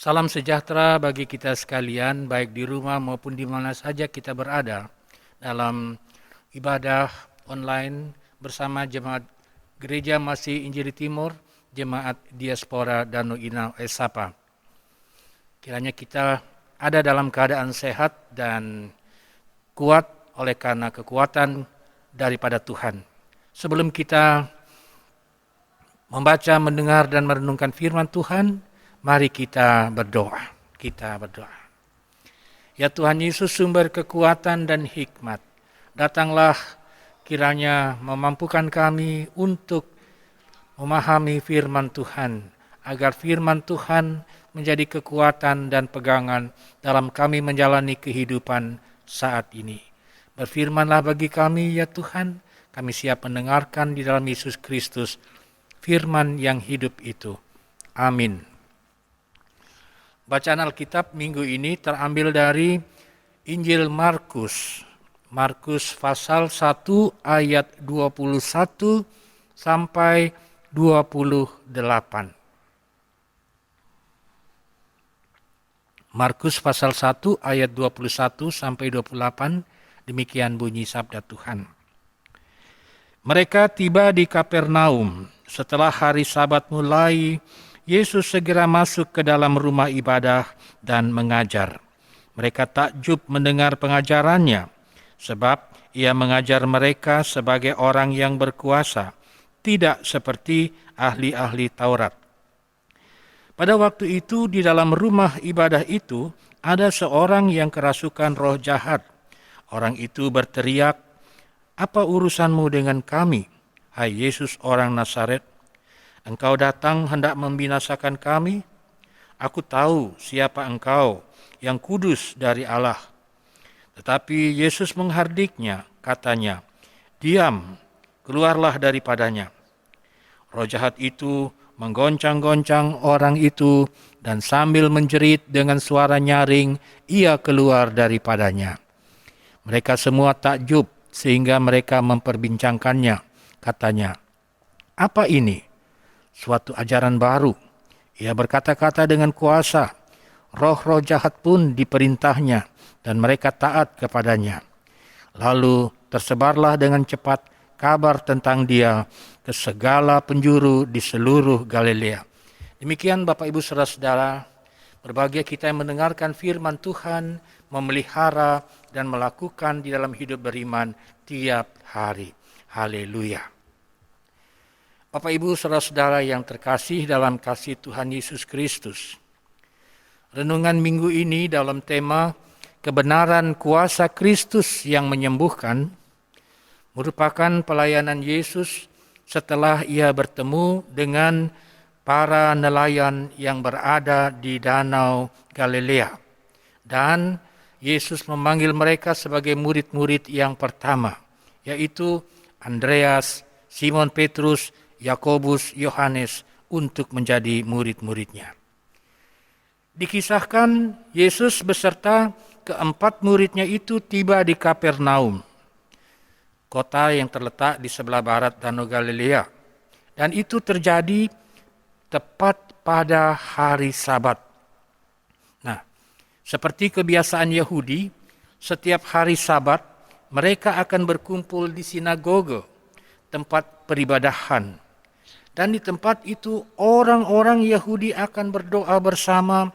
Salam sejahtera bagi kita sekalian, baik di rumah maupun di mana saja kita berada dalam ibadah online bersama Jemaat Gereja Masih Injili Timur, Jemaat Diaspora Danau Inau Esapa. Kiranya kita ada dalam keadaan sehat dan kuat oleh karena kekuatan daripada Tuhan. Sebelum kita membaca, mendengar, dan merenungkan firman Tuhan, mari kita berdoa. Ya Tuhan Yesus, sumber kekuatan dan hikmat, datanglah kiranya memampukan kami untuk memahami firman Tuhan, agar firman Tuhan menjadi kekuatan dan pegangan dalam kami menjalani kehidupan saat ini. Berfirmanlah bagi kami ya Tuhan, kami siap mendengarkan di dalam Yesus Kristus, firman yang hidup itu. Amin. Bacaan Alkitab minggu ini terambil dari Injil Markus. Markus pasal 1 ayat 21 sampai 28. Markus pasal 1 ayat 21 sampai 28, demikian bunyi sabda Tuhan. Mereka tiba di Kapernaum. Setelah hari Sabat mulai, Yesus segera masuk ke dalam rumah ibadah dan mengajar. Mereka takjub mendengar pengajarannya, sebab ia mengajar mereka sebagai orang yang berkuasa, tidak seperti ahli-ahli Taurat. Pada waktu itu di dalam rumah ibadah itu ada seorang yang kerasukan roh jahat. Orang itu berteriak, "Apa urusanmu dengan kami, hai Yesus orang Nazaret? Engkau datang hendak membinasakan kami? Aku tahu siapa engkau, yang kudus dari Allah." Tetapi Yesus menghardiknya, katanya, "Diam, keluarlah daripadanya." Roh jahat itu menggoncang-goncang orang itu, dan sambil menjerit dengan suara nyaring, ia keluar daripadanya. Mereka semua takjub, sehingga mereka memperbincangkannya. Katanya, "Apa ini? Suatu ajaran baru. Ia berkata-kata dengan kuasa. Roh-roh jahat pun diperintahnya, dan mereka taat kepadanya." Lalu tersebarlah dengan cepat kabar tentang dia ke segala penjuru di seluruh Galilea. Demikian Bapak Ibu Saudara-saudara, berbahagia kita yang mendengarkan firman Tuhan, memelihara dan melakukan di dalam hidup beriman tiap hari. Haleluya. Bapak Ibu Saudara-saudara yang terkasih dalam kasih Tuhan Yesus Kristus. Renungan minggu ini dalam tema kebenaran kuasa Kristus yang menyembuhkan merupakan pelayanan Yesus setelah ia bertemu dengan para nelayan yang berada di Danau Galilea. Dan Yesus memanggil mereka sebagai murid-murid yang pertama, yaitu Andreas, Simon Petrus, Yakobus, Yohanes, untuk menjadi murid-muridnya. Dikisahkan Yesus beserta keempat muridnya itu tiba di Kapernaum, kota yang terletak di sebelah barat Danau Galilea. Dan itu terjadi tepat pada hari Sabat. Nah, seperti kebiasaan Yahudi, setiap hari Sabat mereka akan berkumpul di sinagoge, tempat peribadahan. Dan di tempat itu orang-orang Yahudi akan berdoa bersama,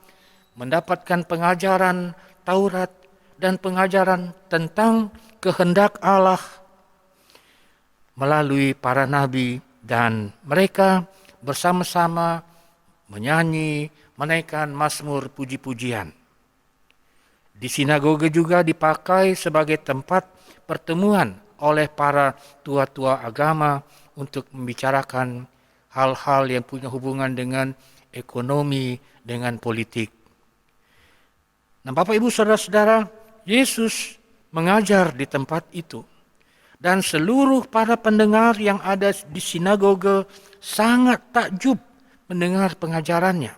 mendapatkan pengajaran Taurat dan pengajaran tentang kehendak Allah melalui para nabi, dan mereka bersama-sama menyanyi, menaikkan mazmur puji-pujian. Di sinagoge juga dipakai sebagai tempat pertemuan oleh para tua-tua agama untuk membicarakan hal-hal yang punya hubungan dengan ekonomi, dengan politik. Nah, Bapak Ibu Saudara-saudara, Yesus mengajar di tempat itu. Dan seluruh para pendengar yang ada di sinagoge sangat takjub mendengar pengajarannya.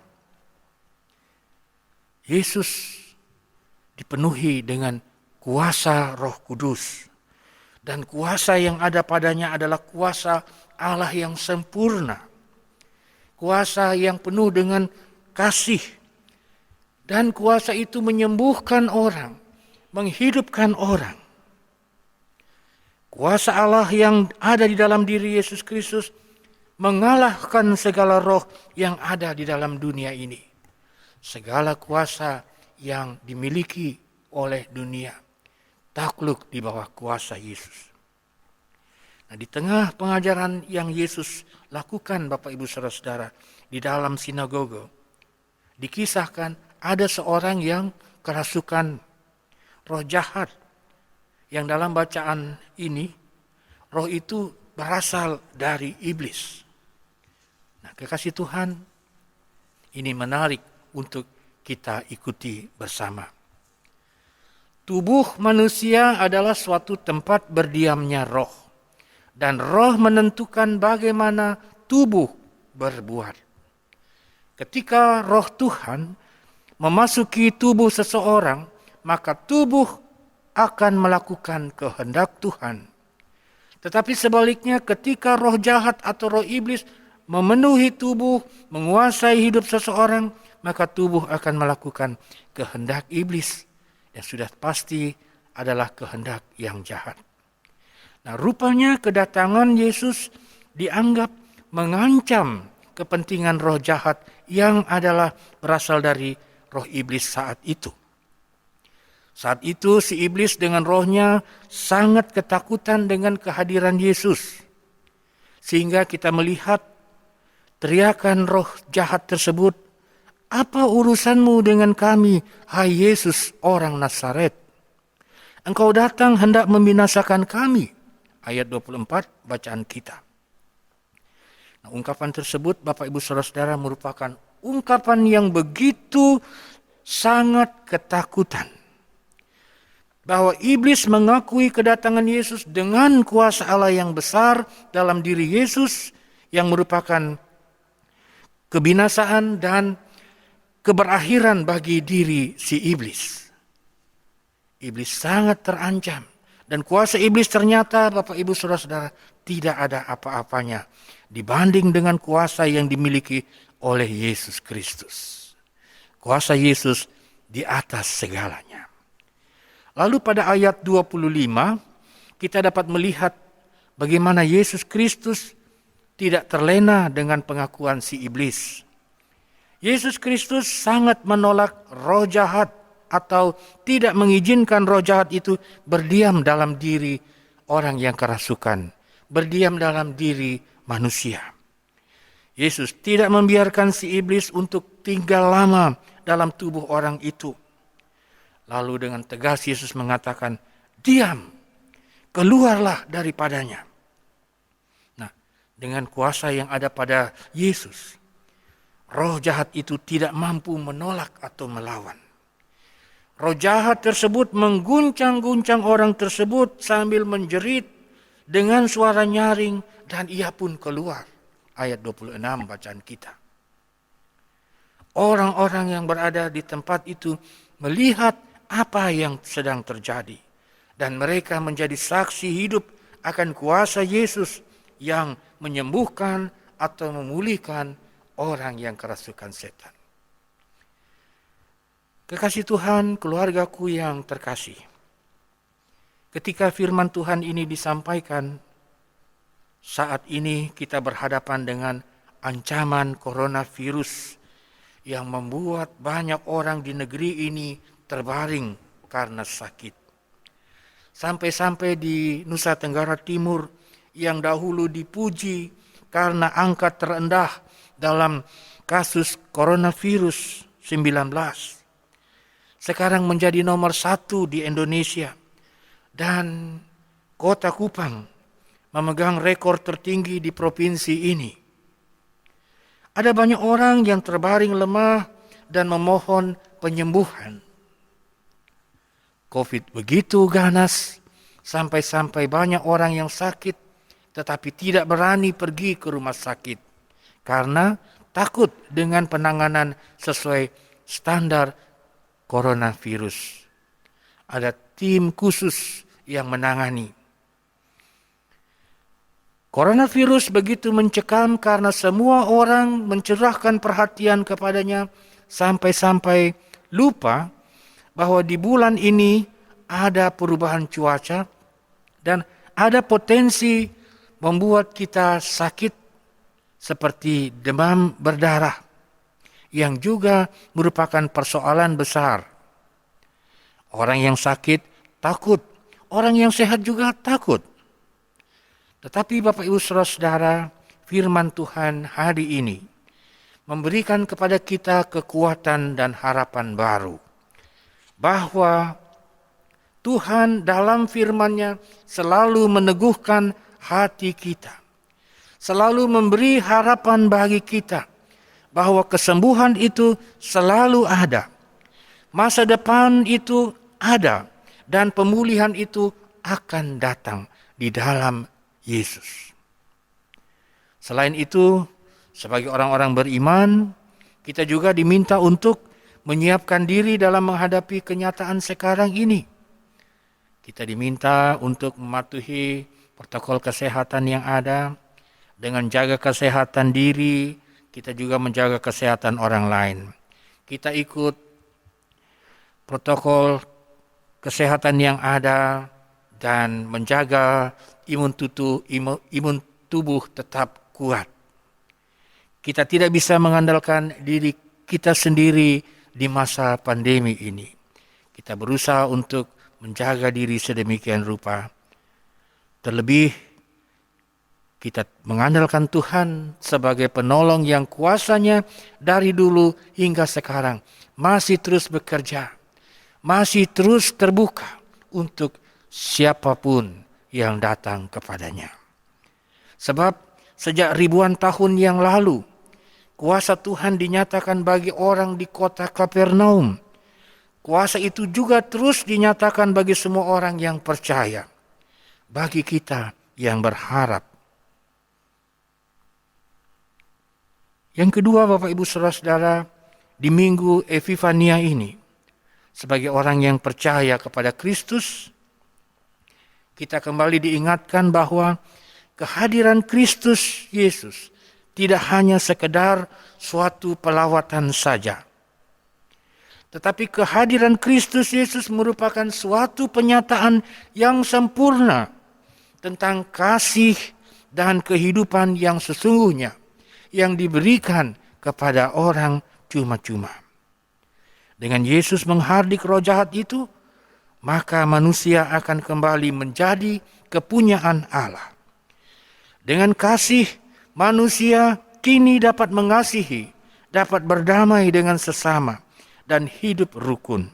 Yesus dipenuhi dengan kuasa Roh Kudus. Dan kuasa yang ada padanya adalah kuasa Allah yang sempurna. Kuasa yang penuh dengan kasih, Dan kuasa itu menyembuhkan orang, menghidupkan orang. Kuasa Allah yang ada di dalam diri Yesus Kristus mengalahkan segala roh yang ada di dalam dunia ini. Segala kuasa yang dimiliki oleh dunia takluk di bawah kuasa Yesus. Nah, di tengah pengajaran yang Yesus lakukan, Bapak Ibu Saudara-saudara, di dalam sinagoga, dikisahkan ada seorang yang kerasukan roh jahat, yang dalam bacaan ini, roh itu berasal dari iblis. Nah, kekasih Tuhan, ini menarik untuk kita ikuti bersama. Tubuh manusia adalah suatu tempat berdiamnya roh, dan roh menentukan bagaimana tubuh berbuat. Ketika roh Tuhan memasuki tubuh seseorang, maka tubuh akan melakukan kehendak Tuhan. Tetapi sebaliknya, ketika roh jahat atau roh iblis memenuhi tubuh, menguasai hidup seseorang, maka tubuh akan melakukan kehendak iblis, yang sudah pasti adalah kehendak yang jahat. Nah, rupanya kedatangan Yesus dianggap mengancam kepentingan roh jahat yang adalah berasal dari roh iblis saat itu. Saat itu si iblis dengan rohnya sangat ketakutan dengan kehadiran Yesus. Sehingga kita melihat teriakan roh jahat tersebut, "Apa urusanmu dengan kami, hai Yesus orang Nazaret? Engkau datang hendak membinasakan kami." Ayat 24 bacaan kita. Nah, ungkapan tersebut, Bapak Ibu Saudara-saudara, merupakan ungkapan yang begitu sangat ketakutan. Bahwa iblis mengakui kedatangan Yesus dengan kuasa Allah yang besar dalam diri Yesus, yang merupakan kebinasaan dan keberakhiran bagi diri si iblis. Iblis sangat terancam. Dan kuasa iblis ternyata, Bapak Ibu Saudara-saudara, tidak ada apa-apanya dibanding dengan kuasa yang dimiliki oleh Yesus Kristus. Kuasa Yesus di atas segalanya. Lalu pada ayat 25, kita dapat melihat bagaimana Yesus Kristus tidak terlena dengan pengakuan si iblis. Yesus Kristus sangat menolak roh jahat atau tidak mengizinkan roh jahat itu berdiam dalam diri orang yang kerasukan, berdiam dalam diri manusia. Yesus tidak membiarkan si iblis untuk tinggal lama dalam tubuh orang itu. Lalu dengan tegas Yesus mengatakan, "Diam, keluarlah daripadanya." Nah, dengan kuasa yang ada pada Yesus, roh jahat itu tidak mampu menolak atau melawan. Roh jahat tersebut mengguncang-guncang orang tersebut sambil menjerit dengan suara nyaring, dan ia pun keluar. Ayat 26 bacaan kita. Orang-orang yang berada di tempat itu melihat apa yang sedang terjadi, dan mereka menjadi saksi hidup akan kuasa Yesus yang menyembuhkan atau memulihkan orang yang kerasukan setan. Kekasih Tuhan, keluargaku yang terkasih, ketika firman Tuhan ini disampaikan, saat ini kita berhadapan dengan ancaman coronavirus yang membuat banyak orang di negeri ini terbaring karena sakit. Sampai-sampai di Nusa Tenggara Timur yang dahulu dipuji karena angka terendah dalam kasus coronavirus 19, sekarang menjadi nomor 1 di Indonesia. Dan Kota Kupang memegang rekor tertinggi di provinsi ini. Ada banyak orang yang terbaring lemah dan memohon penyembuhan. COVID begitu ganas, sampai-sampai banyak orang yang sakit tetapi tidak berani pergi ke rumah sakit karena takut dengan penanganan sesuai standar coronavirus. Ada tim khusus yang menangani. Coronavirus begitu mencekam karena semua orang mencerahkan perhatian kepadanya, sampai-sampai lupa bahwa di bulan ini ada perubahan cuaca dan ada potensi membuat kita sakit seperti demam berdarah yang juga merupakan persoalan besar. Orang yang sakit takut, orang yang sehat juga takut. Tetapi Bapak Ibu Saudara, firman Tuhan hari ini memberikan kepada kita kekuatan dan harapan baru. Bahwa Tuhan dalam firman-Nya selalu meneguhkan hati kita. Selalu memberi harapan bagi kita. Bahwa kesembuhan itu selalu ada. Masa depan itu ada. Dan pemulihan itu akan datang di dalam Yesus. Selain itu, sebagai orang-orang beriman, kita juga diminta untuk menyiapkan diri dalam menghadapi kenyataan sekarang ini. Kita diminta untuk mematuhi protokol kesehatan yang ada. Dengan jaga kesehatan diri, kita juga menjaga kesehatan orang lain. Kita ikut protokol kesehatan yang ada dan menjaga imun tubuh tetap kuat. Kita tidak bisa mengandalkan diri kita sendiri di masa pandemi ini. Kita berusaha untuk menjaga diri sedemikian rupa. Terlebih, kita mengandalkan Tuhan sebagai penolong yang kuasanya dari dulu hingga sekarang masih terus bekerja, masih terus terbuka untuk siapapun yang datang kepadanya. Sebab sejak ribuan tahun yang lalu, kuasa Tuhan dinyatakan bagi orang di kota Kapernaum. Kuasa itu juga terus dinyatakan bagi semua orang yang percaya. Bagi kita yang berharap. Yang kedua, Bapak Ibu Saudara-saudara, di minggu Epifania ini, sebagai orang yang percaya kepada Kristus, kita kembali diingatkan bahwa kehadiran Kristus Yesus tidak hanya sekedar suatu pelawatan saja. Tetapi kehadiran Kristus Yesus merupakan suatu penyataan yang sempurna tentang kasih dan kehidupan yang sesungguhnya yang diberikan kepada orang cuma-cuma. Dengan Yesus menghardik roh jahat itu, maka manusia akan kembali menjadi kepunyaan Allah. Dengan kasih, manusia kini dapat mengasihi, dapat berdamai dengan sesama, dan hidup rukun.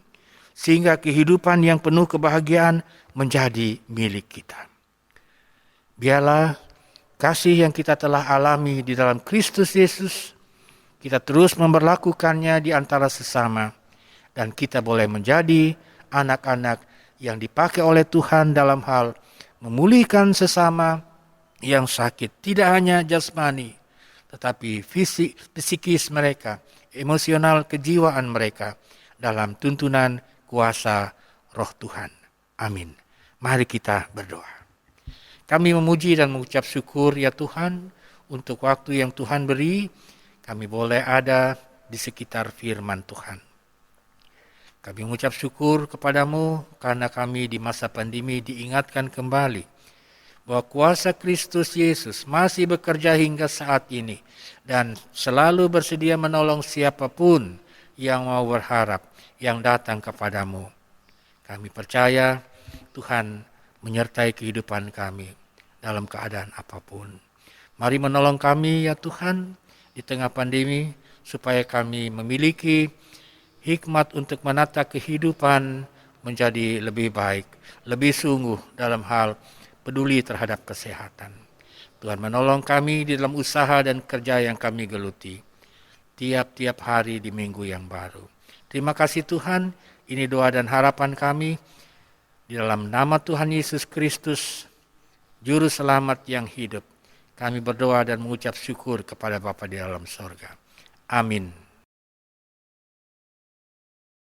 Sehingga kehidupan yang penuh kebahagiaan menjadi milik kita. Biarlah kasih yang kita telah alami di dalam Kristus Yesus, kita terus memberlakukannya di antara sesama. Dan kita boleh menjadi anak-anak yang dipakai oleh Tuhan dalam hal memulihkan sesama yang sakit. Tidak hanya jasmani, tetapi psikis mereka, emosional kejiwaan mereka dalam tuntunan kuasa Roh Tuhan. Amin. Mari kita berdoa. Kami memuji dan mengucap syukur ya Tuhan untuk waktu yang Tuhan beri. Kami boleh ada di sekitar firman Tuhan. Kami mengucap syukur kepadamu karena kami di masa pandemi diingatkan kembali bahwa kuasa Kristus Yesus masih bekerja hingga saat ini dan selalu bersedia menolong siapapun yang mau berharap, yang datang kepadamu. Kami percaya Tuhan menyertai kehidupan kami dalam keadaan apapun. Mari menolong kami ya Tuhan di tengah pandemi supaya kami memiliki hikmat untuk menata kehidupan menjadi lebih baik, lebih sungguh dalam hal peduli terhadap kesehatan. Tuhan menolong kami di dalam usaha dan kerja yang kami geluti tiap-tiap hari di minggu yang baru. Terima kasih Tuhan, ini doa dan harapan kami di dalam nama Tuhan Yesus Kristus, Juru Selamat yang hidup. Kami berdoa dan mengucap syukur kepada Bapa di dalam sorga. Amin.